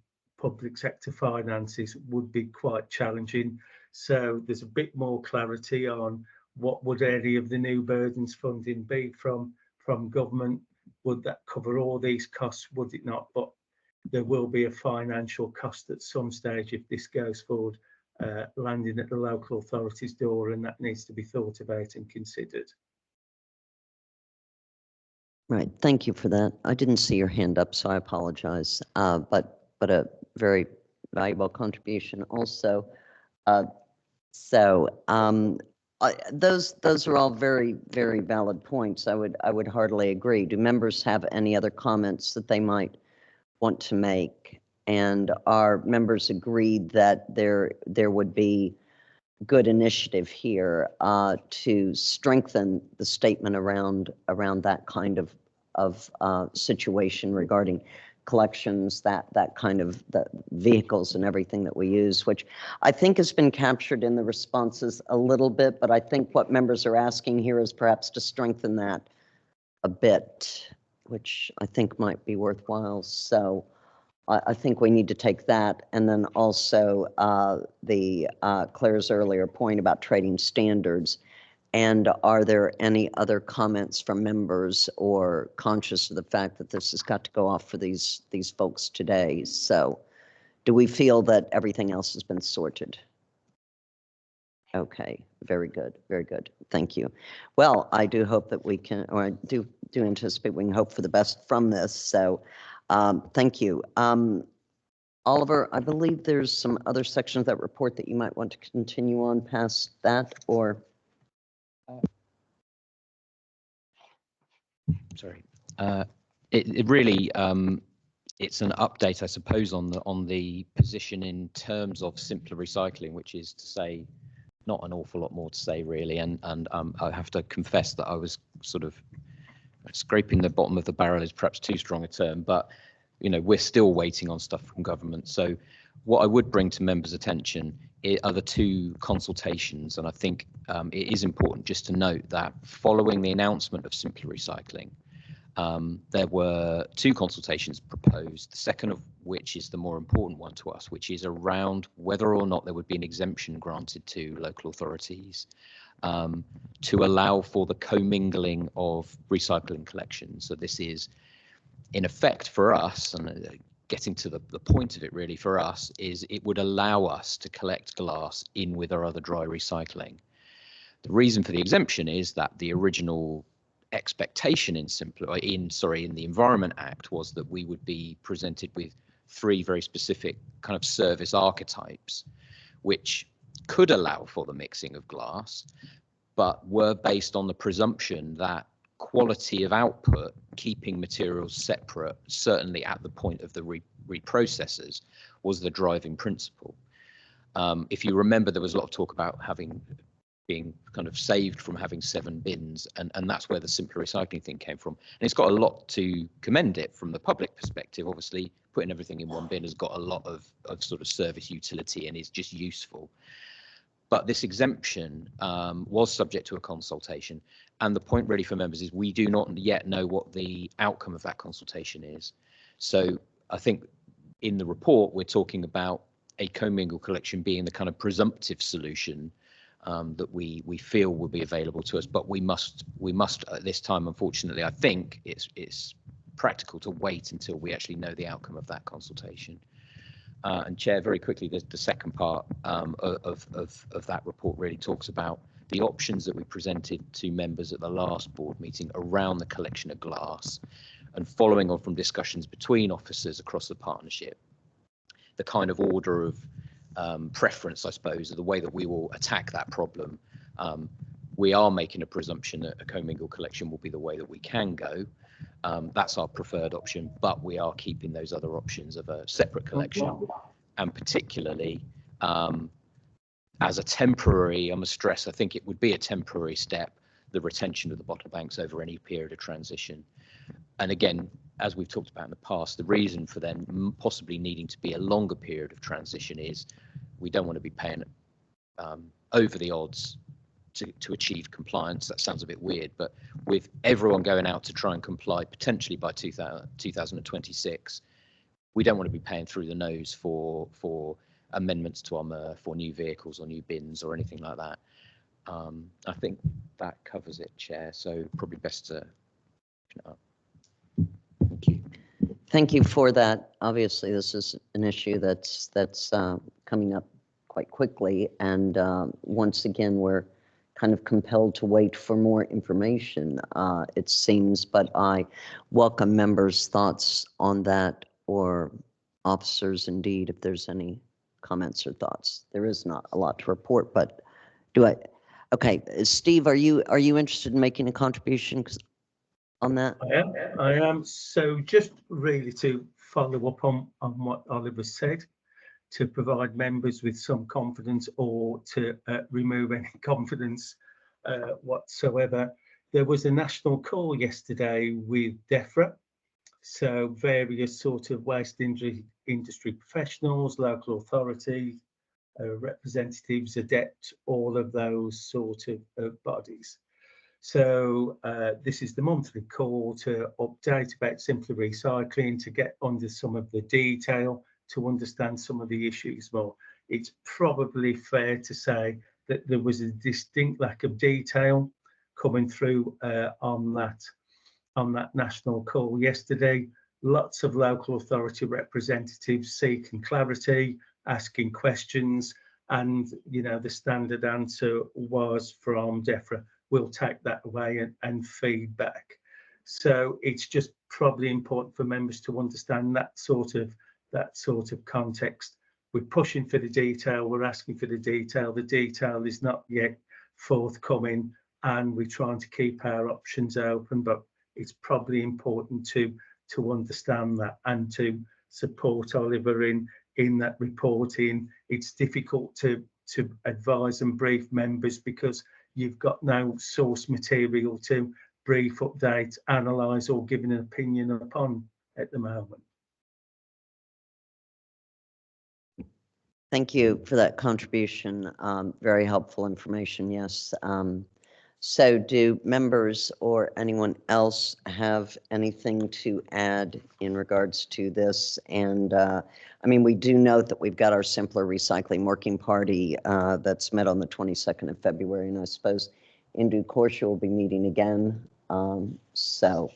finances would be quite challenging. So there's a bit more clarity on what would any of the new burdens funding be from government. Would that cover all these costs? Would it not? But there will be a financial cost at some stage if this goes forward, landing at the local authority's door, and that needs to be thought about and considered. Right, thank you for that. I didn't see your hand up, so I apologize. But a very valuable contribution also. Those are all very, very valid points. I would heartily agree. Do members have any other comments that they might want to make? And are members agreed that there would be good initiative here to strengthen the statement around that kind of situation regarding collections, that kind of the vehicles and everything that we use, which I think has been captured in the responses a little bit, but I think what members are asking here is perhaps to strengthen that a bit, which I think might be worthwhile. So I think we need to take that. And then also Claire's earlier point about trading standards. And are there any other comments from members or conscious of the fact that this has got to go off for these folks today? So do we feel that everything else has been sorted? Okay, very good, very good. Thank you. Well, I do hope that we can, or I do anticipate we can hope for the best from this. So thank you. Oliver, I believe there's some other sections of that report that you might want to continue on past that, or? Sorry. It really, it's an update, I suppose, on the position in terms of simpler recycling, which is to say, not an awful lot more to say really. And I have to confess that I was sort of scraping the bottom of the barrel is perhaps too strong a term, but we're still waiting on stuff from government. So what I would bring to members' attention are the two consultations, and I think it is important just to note that following the announcement of simpler recycling, there were two consultations proposed, the second of which is the more important one to us, which is around whether or not there would be an exemption granted to local authorities to allow for the commingling of recycling collections. So this is, in effect for us, and getting to the point of it really for us is it would allow us to collect glass in with our other dry recycling. The reason for the exemption is that the original expectation in the Environment Act was that we would be presented with 3 very specific kind of service archetypes, which could allow for the mixing of glass, but were based on the presumption that quality of output, keeping materials separate, certainly at the point of the reprocessors, was the driving principle. If you remember, there was a lot of talk about being kind of saved from having 7 bins, and that's where the simpler recycling thing came from. And it's got a lot to commend it from the public perspective. Obviously, putting everything in one bin has got a lot of sort of service utility and is just useful. But this exemption was subject to a consultation. And the point really for members is we do not yet know what the outcome of that consultation is. So I think in the report, we're talking about a commingled collection being the kind of presumptive solution that we feel will be available to us. But we must at this time, unfortunately, I think it's practical to wait until we actually know the outcome of that consultation. And Chair, very quickly, the second part of that report really talks about the options that we presented to members at the last board meeting around the collection of glass, and following on from discussions between officers across the partnership, the kind of order of preference, I suppose, of the way that we will attack that problem. We are making a presumption that a commingled collection will be the way that we can go. That's our preferred option, but we are keeping those other options of a separate collection, and particularly as a temporary, I must stress, I think it would be a temporary step, the retention of the bottle banks over any period of transition. And again, as we've talked about in the past, the reason for them possibly needing to be a longer period of transition is we don't want to be paying over the odds to achieve compliance. That sounds a bit weird, but with everyone going out to try and comply potentially by 2026, we don't want to be paying through the nose for amendments to our MRF or new vehicles or new bins or anything like that. I think that covers it, Chair. So probably best to Thank you. Thank you for that. Obviously, this is an issue that's coming up quite quickly, and once again, we're kind of compelled to wait for more information, it seems, but I welcome members' thoughts on that, or officers indeed, if there's any comments or thoughts. There is not a lot to report, but okay, Steve, are you interested in making a contribution on that? I am. So just really to follow up on what Oliver said, to provide members with some confidence or to remove any confidence whatsoever. There was a national call yesterday with DEFRA, so various sort of waste industry professionals, local authority representatives, ADEPT, all of those sort of bodies. So this is the monthly call to update about simpler recycling, to get under some of the detail, to understand some of the issues more. It's probably fair to say that there was a distinct lack of detail coming through on that national call yesterday. Lots of local authority representatives seeking clarity, asking questions, and the standard answer was from DEFRA, we'll take that away and feed back. So it's just probably important for members to understand that sort of context. We're pushing for the detail, we're asking for the detail is not yet forthcoming, and we're trying to keep our options open, but it's probably important to understand that and to support Oliver in that reporting. It's difficult to advise and brief members because you've got no source material to brief, update, analyse or give an opinion upon at the moment. Thank you for that contribution. Very helpful information, yes. So do members or anyone else have anything to add in regards to this? And I mean, we do note that we've got our Simpler Recycling Working Party that's met on the 22nd of February, and I suppose in due course you'll be meeting again. So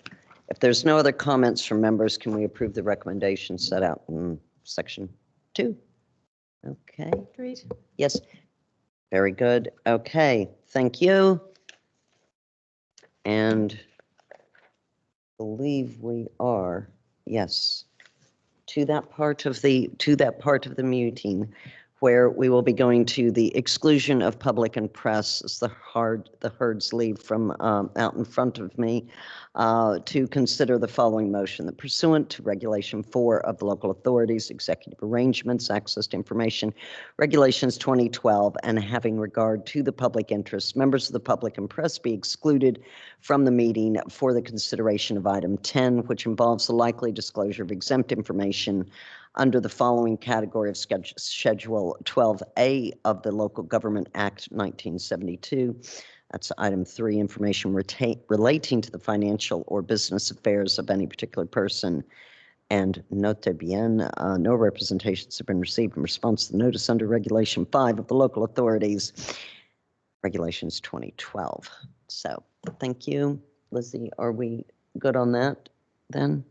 If there's no other comments from members, can we approve the recommendation set out in section 2? Okay. Agreed. Yes. Very good. Okay. Thank you. And believe we are, yes, to that part of the meeting where we will be going to the exclusion of public and press, as the herds leave from out in front of me, to consider the following motion: that pursuant to Regulation 4 of the Local Authorities Executive Arrangements, Access to Information, Regulations 2012, and having regard to the public interest, members of the public and press be excluded from the meeting for the consideration of item 10, which involves the likely disclosure of exempt information under the following category of Schedule 12A of the Local Government Act 1972. That's item 3, information relating to the financial or business affairs of any particular person. And note bien, no representations have been received in response to the notice under Regulation 5 of the Local Authorities, Regulations 2012. So thank you. Lizzie, are we good on that then?